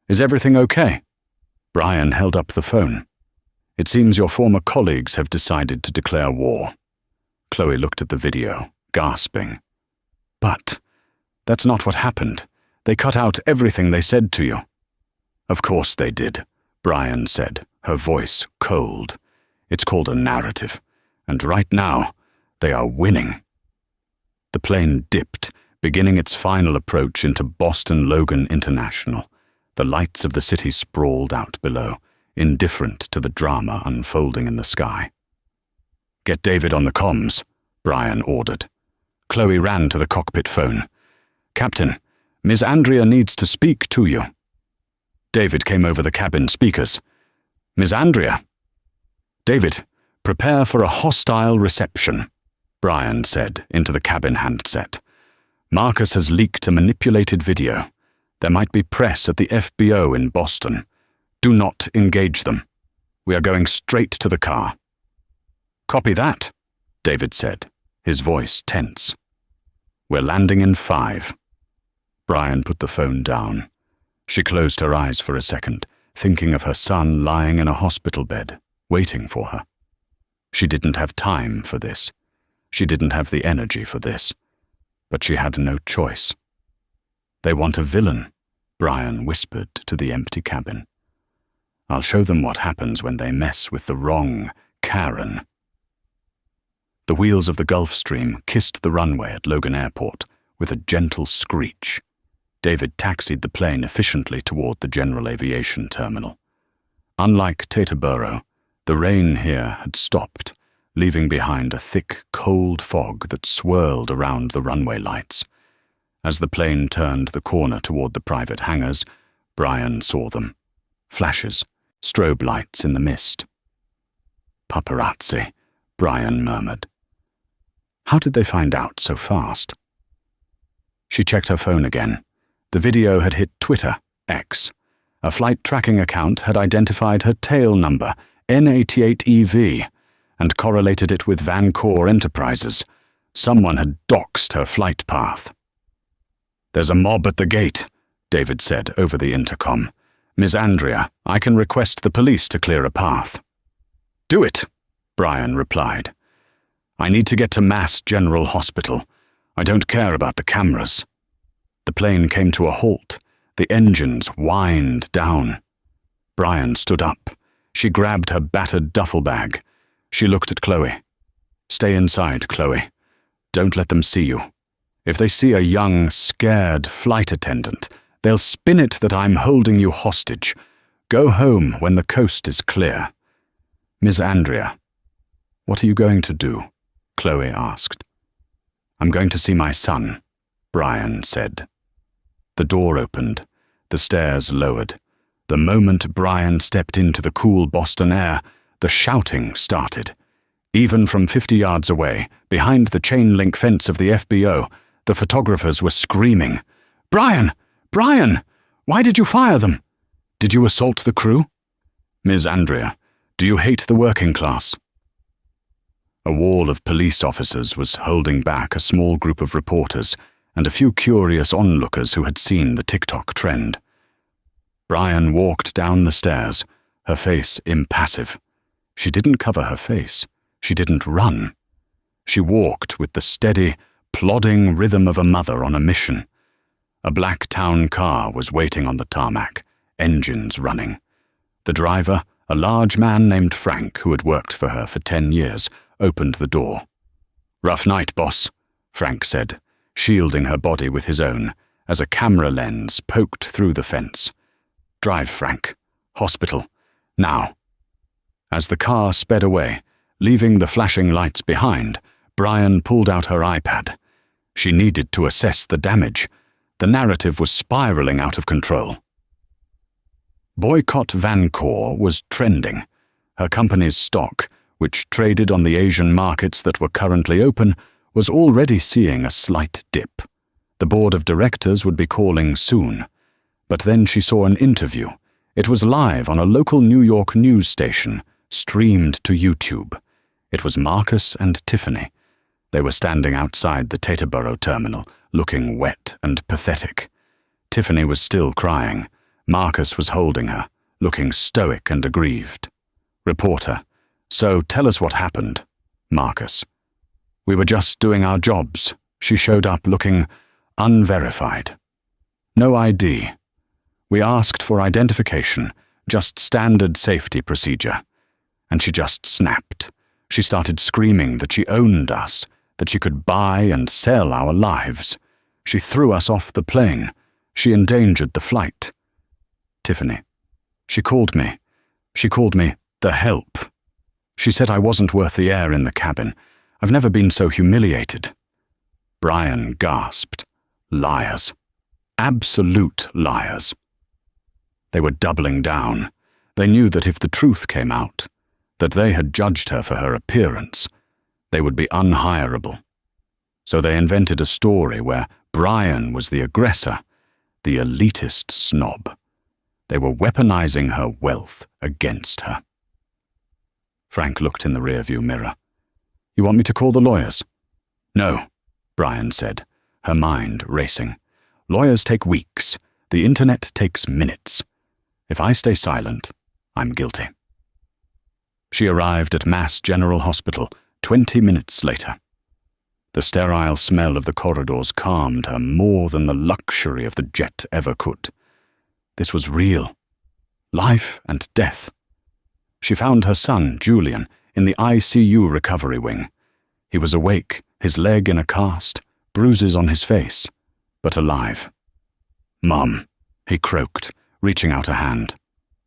"Is everything okay?" Brian held up the phone. "It seems your former colleagues have decided to declare war." Chloe looked at the video, gasping. "But that's not what happened. They cut out everything they said to you." "Of course they did," Brian said, her voice cold. "It's called a narrative, and right now, they are winning." The plane dipped, beginning its final approach into Boston Logan International. The lights of the city sprawled out below, indifferent to the drama unfolding in the sky. "Get David on the comms," Brian ordered. Chloe ran to the cockpit phone. "Captain, Miss Andrea needs to speak to you." David came over the cabin speakers. "Miss Andrea?" "David, prepare for a hostile reception," Brian said into the cabin handset. "Marcus has leaked a manipulated video. There might be press at the FBO in Boston. Do not engage them. We are going straight to the car." "Copy that," David said, his voice tense. "We're landing in 5. Brian put the phone down. She closed her eyes for a second, thinking of her son lying in a hospital bed, waiting for her. She didn't have time for this. She didn't have the energy for this. But she had no choice. "They want a villain," Brian whispered to the empty cabin. "I'll show them what happens when they mess with the wrong Karen." The wheels of the Gulfstream kissed the runway at Logan Airport with a gentle screech. David taxied the plane efficiently toward the general aviation terminal. Unlike Teterboro, the rain here had stopped, leaving behind a thick, cold fog that swirled around the runway lights. As the plane turned the corner toward the private hangars, Brian saw them. Flashes, strobe lights in the mist. "Paparazzi," Brian murmured. How did they find out so fast? She checked her phone again. The video had hit Twitter, X. A flight tracking account had identified her tail number, N88EV, and correlated it with Vancore Enterprises. Someone had doxed her flight path. "There's a mob at the gate," David said over the intercom. "Miss Andrea, I can request the police to clear a path." "Do it," Brian replied. "I need to get to Mass General Hospital. I don't care about the cameras." The plane came to a halt. The engines whined down. Brian stood up. She grabbed her battered duffel bag. She looked at Chloe. "Stay inside, Chloe. Don't let them see you. If they see a young, scared flight attendant, they'll spin it that I'm holding you hostage. Go home when the coast is clear." "Miss Andrea, what are you going to do?" Chloe asked. "I'm going to see my son," Brian said. The door opened. The stairs lowered. The moment Brian stepped into the cool Boston air, the shouting started. Even from 50 yards away, behind the chain-link fence of the FBO, the photographers were screaming, "Brian! Brian! Why did you fire them? Did you assault the crew? Ms. Andrea, do you hate the working class?" A wall of police officers was holding back a small group of reporters and a few curious onlookers who had seen the TikTok trend. Brian walked down the stairs, her face impassive. She didn't cover her face. She didn't run. She walked with the steady, plodding rhythm of a mother on a mission. A black town car was waiting on the tarmac, engines running. The driver, a large man named Frank who had worked for her for 10 years, opened the door. "Rough night, boss," Frank said, shielding her body with his own, as a camera lens poked through the fence. "Drive, Frank. Hospital. Now." As the car sped away, leaving the flashing lights behind, Brian pulled out her iPad. She needed to assess the damage. The narrative was spiraling out of control. Boycott Vancouver was trending. Her company's stock, which traded on the Asian markets that were currently open, was already seeing a slight dip. The board of directors would be calling soon. But then she saw an interview. It was live on a local New York news station, streamed to YouTube. It was Marcus and Tiffany. They were standing outside the Teterboro terminal, looking wet and pathetic. Tiffany was still crying. Marcus was holding her, looking stoic and aggrieved. Reporter: "So tell us what happened." Marcus: "We were just doing our jobs." She showed up looking unverified. "No ID. We asked for identification, just standard safety procedure." And she just snapped. She started screaming that she owned us, that she could buy and sell our lives. She threw us off the plane. She endangered the flight. Tiffany: "She called me. She called me the help. She said I wasn't worth the air in the cabin. I've never been so humiliated." Brian gasped. Liars. Absolute liars. They were doubling down. They knew that if the truth came out, that they had judged her for her appearance, they would be unhireable. So they invented a story where Brian was the aggressor, the elitist snob. They were weaponizing her wealth against her. Frank looked in the rearview mirror. "You want me to call the lawyers?" "No," Brian said, her mind racing. "Lawyers take weeks. The internet takes minutes. If I stay silent, I'm guilty." She arrived at Mass General Hospital 20 minutes later. The sterile smell of the corridors calmed her more than the luxury of the jet ever could. This was real. Life and death. She found her son, Julian, in the ICU recovery wing. He was awake, his leg in a cast, bruises on his face, but alive. "Mum," he croaked, reaching out a hand.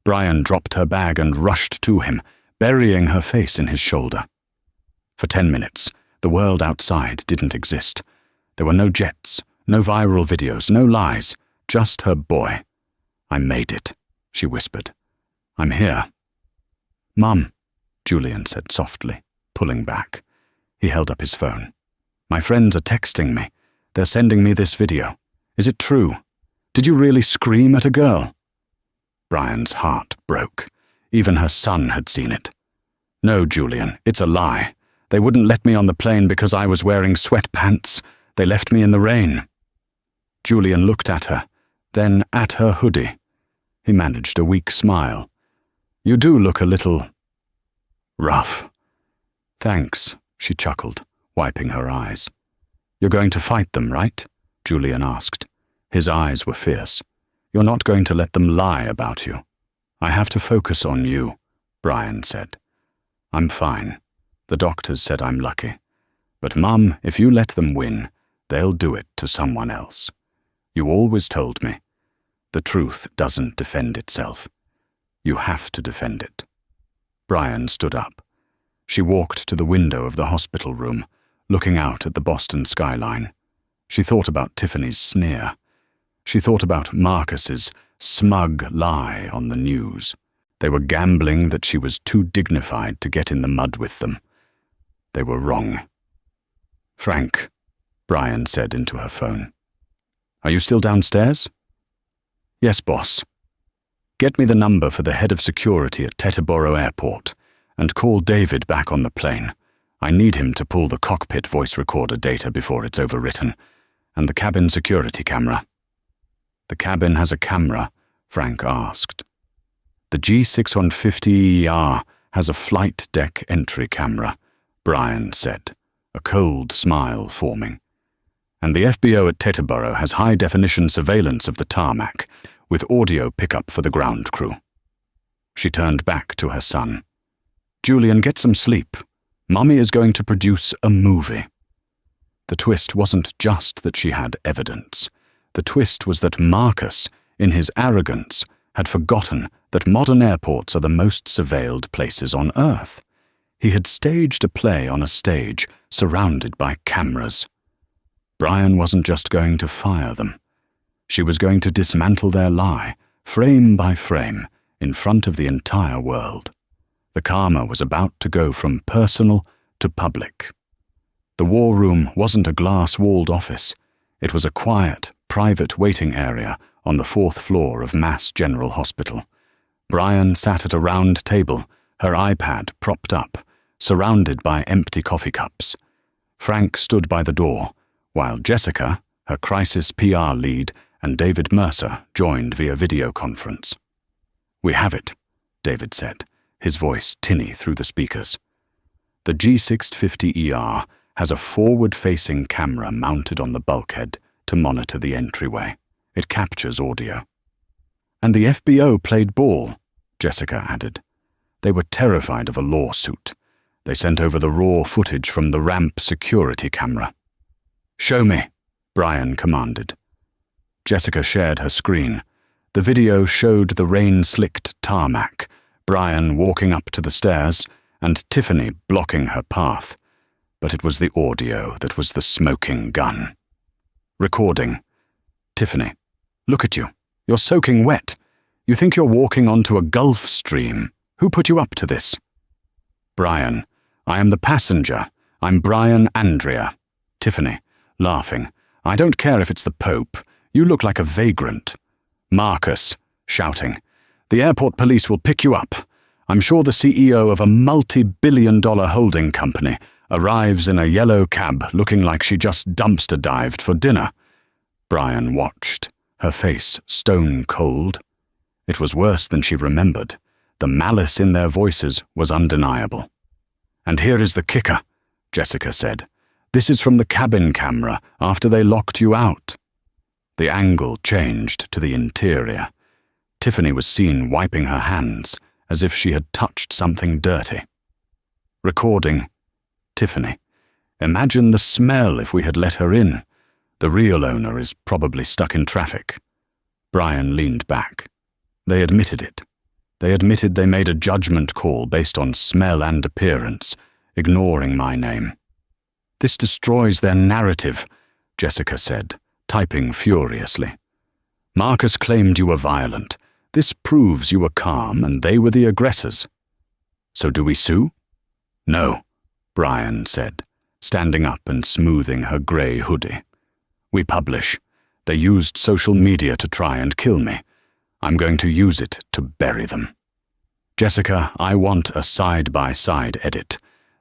Brian dropped her bag and rushed to him, burying her face in his shoulder. For 10 minutes, the world outside didn't exist. There were no jets, no viral videos, no lies, just her boy. "I made it," she whispered. "I'm here." "Mum," Julian said softly, pulling back. He held up his phone. "My friends are texting me. They're sending me this video. Is it true? Did you really scream at a girl?" Brian's heart broke. Even her son had seen it. "No, Julian, it's a lie. They wouldn't let me on the plane because I was wearing sweatpants. They left me in the rain." Julian looked at her, then at her hoodie. He managed a weak smile. "You do look a little rough." "Thanks," she chuckled, wiping her eyes. "You're going to fight them, right?" Julian asked. His eyes were fierce. "You're not going to let them lie about you." "I have to focus on you," Brian said. "I'm fine. The doctors said I'm lucky. But Mum, if you let them win, they'll do it to someone else. You always told me. The truth doesn't defend itself. You have to defend it." Brian stood up. She walked to the window of the hospital room, looking out at the Boston skyline. She thought about Tiffany's sneer. She thought about Marcus's smug lie on the news. They were gambling that she was too dignified to get in the mud with them. They were wrong. "Frank," Brian said into her phone. "Are you still downstairs?" "Yes, boss." "Get me the number for the head of security at Teterboro Airport, and call David back on the plane. I need him to pull the cockpit voice recorder data before it's overwritten, and the cabin security camera." "The cabin has a camera?" Frank asked. "The G650ER has a flight deck entry camera," Brian said, a cold smile forming. "And the FBO at Teterboro has high-definition surveillance of the tarmac, with audio pickup for the ground crew." She turned back to her son. "Julian, get some sleep. Mommy is going to produce a movie. The twist wasn't just that she had evidence. The twist was that Marcus, in his arrogance, had forgotten that modern airports are the most surveilled places on Earth. He had staged a play on a stage surrounded by cameras. Brian wasn't just going to fire them. She was going to dismantle their lie, frame by frame, in front of the entire world. The karma was about to go from personal to public. The war room wasn't a glass-walled office. It was a quiet, private waiting area on the 4th floor of Mass General Hospital. Brian sat at a round table, her iPad propped up, surrounded by empty coffee cups. Frank stood by the door, while Jessica, her crisis PR lead, and David Mercer joined via video conference. "We have it," David said, his voice tinny through the speakers. The G650ER has a forward-facing camera mounted on the bulkhead to monitor the entryway. It captures audio. "And the FBO played ball," Jessica added. "They were terrified of a lawsuit. They sent over the raw footage from the ramp security camera." "Show me," Brian commanded. Jessica shared her screen. The video showed the rain-slicked tarmac, Brian walking up to the stairs, and Tiffany blocking her path. But it was the audio that was the smoking gun. Recording. "Tiffany, look at you. You're soaking wet. You think you're walking onto a Gulf Stream. Who put you up to this?" "Brian, I am the passenger. I'm Brian Andrea." Tiffany, laughing. "I don't care if it's the Pope. You look like a vagrant." Marcus, shouting. "The airport police will pick you up. I'm sure the CEO of a multi-billion-dollar holding company arrives in a yellow cab looking like she just dumpster dived for dinner." Brian watched, her face stone cold. It was worse than she remembered. The malice in their voices was undeniable. "And here is the kicker," Jessica said. "This is from the cabin camera after they locked you out." The angle changed to the interior. Tiffany was seen wiping her hands as if she had touched something dirty. Recording. "Tiffany, imagine the smell if we had let her in. The real owner is probably stuck in traffic." Brian leaned back. They admitted it. They admitted they made a judgment call based on smell and appearance, ignoring my name. "This destroys their narrative," Jessica said, typing furiously. "Marcus claimed you were violent. This proves you were calm and they were the aggressors. So do we sue?" "No," Brian said, standing up and smoothing her grey hoodie. "We publish. They used social media to try and kill me. I'm going to use it to bury them. Jessica, I want a side-by-side edit.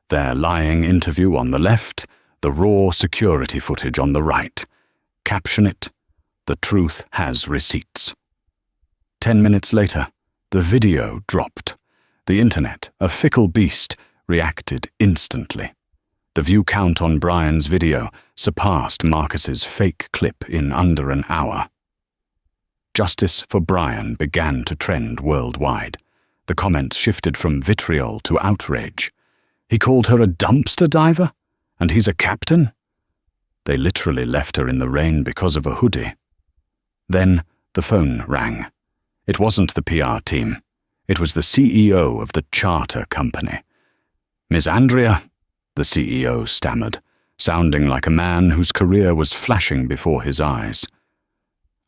Their lying interview on the left, the raw security footage on the right. Caption it, 'The truth has receipts.'" 10 minutes later, the video dropped. The internet, a fickle beast, reacted instantly. The view count on Brian's video surpassed Marcus's fake clip in under an hour. Justice for Brian began to trend worldwide. The comments shifted from vitriol to outrage. He called her a dumpster diver? And he's a captain? They literally left her in the rain because of a hoodie. Then the phone rang. It wasn't the PR team. It was the CEO of the charter company. "Miss Andrea," the CEO stammered, sounding like a man whose career was flashing before his eyes.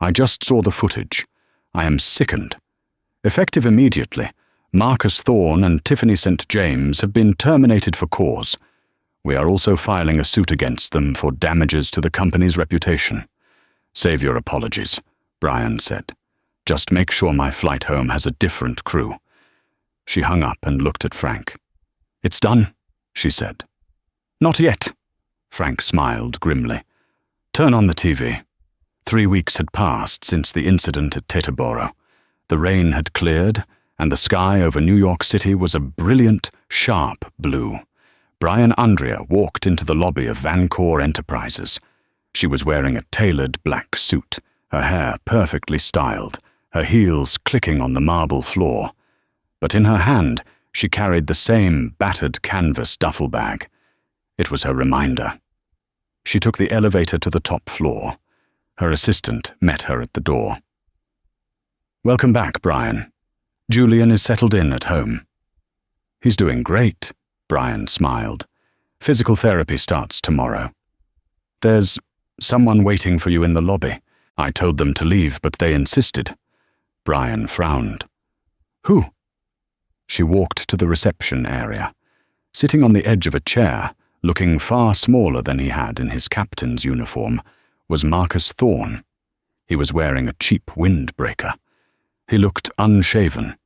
"I just saw the footage. I am sickened. Effective immediately, Marcus Thorne and Tiffany St. James have been terminated for cause. We are also filing a suit against them for damages to the company's reputation. Save your apologies," Brian said. "Just make sure my flight home has a different crew." She hung up and looked at Frank. "It's done," she said. "Not yet," Frank smiled grimly. "Turn on the TV." 3 weeks had passed since the incident at Teterboro. The rain had cleared, and the sky over New York City was a brilliant, sharp blue. Brian Andrea walked into the lobby of Vancouver Enterprises. She was wearing a tailored black suit, her hair perfectly styled, her heels clicking on the marble floor. But in her hand, She carried the same battered canvas duffel bag. It was her reminder. She took the elevator to the top floor. Her assistant met her at the door. "Welcome back, Brian. Julian is settled in at home." "He's doing great," Brian smiled. "Physical therapy starts tomorrow." "There's someone waiting for you in the lobby. I told them to leave, but they insisted." Brian frowned. "Who?" She walked to the reception area. Sitting on the edge of a chair, looking far smaller than he had in his captain's uniform, was Marcus Thorne. He was wearing a cheap windbreaker. He looked unshaven.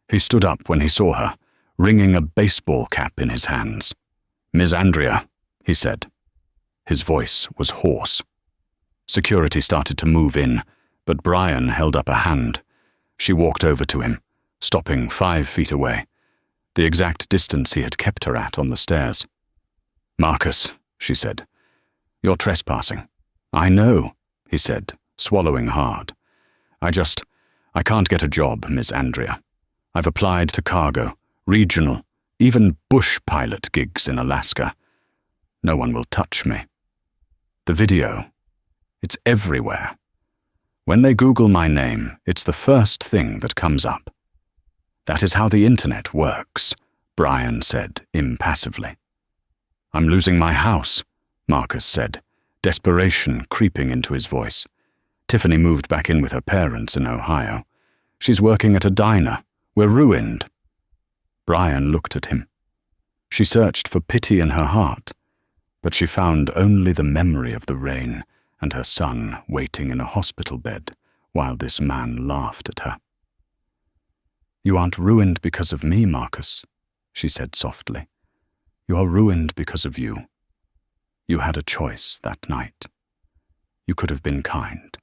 He stood up when he saw her, wringing a baseball cap in his hands. "Miss Andrea," he said. His voice was hoarse. Security started to move in, but Brian held up a hand. She walked over to him, stopping 5 feet away, the exact distance he had kept her at on the stairs. "Marcus," she said, "you're trespassing." "I know," he said, swallowing hard. I can't get a job, Miss Andrea. I've applied to cargo, regional, even bush pilot gigs in Alaska. No one will touch me. The video, it's everywhere. When they Google my name, it's the first thing that comes up." "That is how the internet works," Brian said impassively. "I'm losing my house," Marcus said, desperation creeping into his voice. "Tiffany moved back in with her parents in Ohio. She's working at a diner. We're ruined." Brian looked at him. She searched for pity in her heart, but she found only the memory of the rain and her son waiting in a hospital bed while this man laughed at her. "You aren't ruined because of me, Marcus," she said softly. "You are ruined because of you. You had a choice that night. You could have been kind.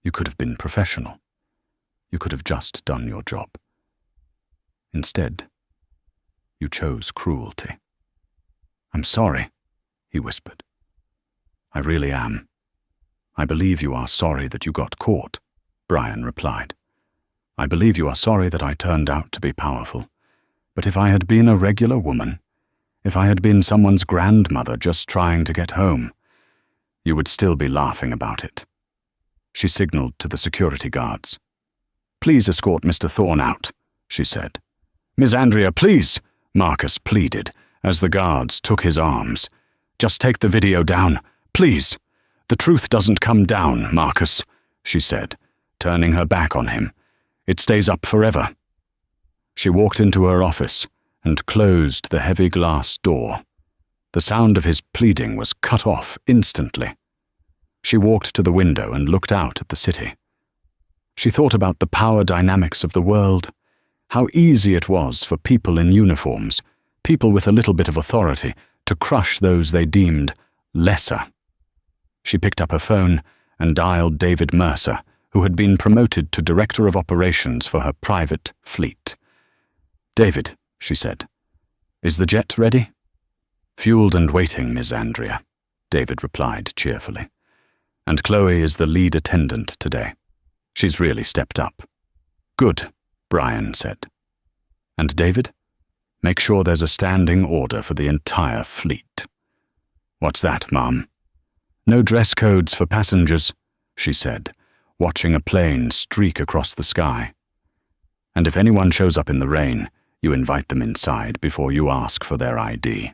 You could have been professional. You could have just done your job. Instead, you chose cruelty." "I'm sorry," he whispered. "I really am. I believe you are sorry that you got caught," Brian replied. "I believe you are sorry that I turned out to be powerful. But if I had been a regular woman, if I had been someone's grandmother just trying to get home, you would still be laughing about it." She signaled to the security guards. "Please escort Mr. Thorne out," she said. "Miss Andrea, please," Marcus pleaded as the guards took his arms. "Just take the video down, please. The truth doesn't come down, Marcus," she said, turning her back on him. "It stays up forever." She walked into her office and closed the heavy glass door. The sound of his pleading was cut off instantly. She walked to the window and looked out at the city. She thought about the power dynamics of the world, how easy it was for people in uniforms, people with a little bit of authority, to crush those they deemed lesser. She picked up her phone and dialed David Mercer, who had been promoted to Director of Operations for her private fleet. "David," she said, "is the jet ready?" "Fueled and waiting, Miss Andrea," David replied cheerfully. "And Chloe is the lead attendant today. She's really stepped up." "Good," Brian said. "And David, make sure there's a standing order for the entire fleet." "What's that, Mom?" "No dress codes for passengers," she said, watching a plane streak across the sky. "And if anyone shows up in the rain, you invite them inside before you ask for their ID."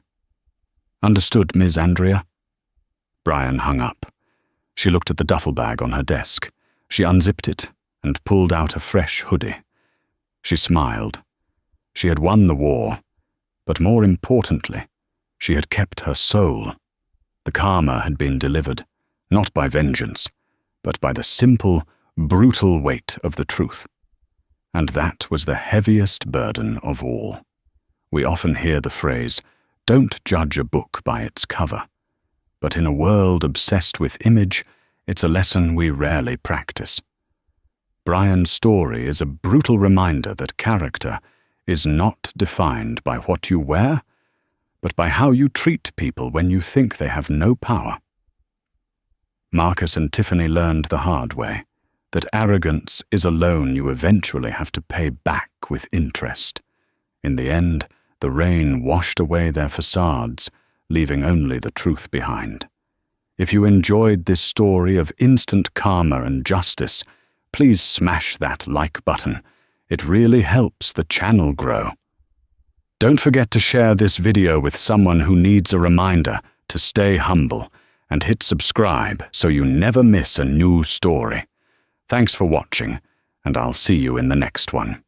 "Understood, Miss Andrea." Brian hung up. She looked at the duffel bag on her desk. She unzipped it and pulled out a fresh hoodie. She smiled. She had won the war, but more importantly, she had kept her soul. The karma had been delivered, not by vengeance, but by the simple, brutal weight of the truth. And that was the heaviest burden of all. We often hear the phrase, "Don't judge a book by its cover." But in a world obsessed with image, it's a lesson we rarely practice. Brian's story is a brutal reminder that character is not defined by what you wear, but by how you treat people when you think they have no power. Marcus and Tiffany learned the hard way that arrogance is a loan you eventually have to pay back with interest. In the end, the rain washed away their facades, leaving only the truth behind. If you enjoyed this story of instant karma and justice, please smash that like button. It really helps the channel grow. Don't forget to share this video with someone who needs a reminder to stay humble, and hit subscribe so you never miss a new story. Thanks for watching, and I'll see you in the next one.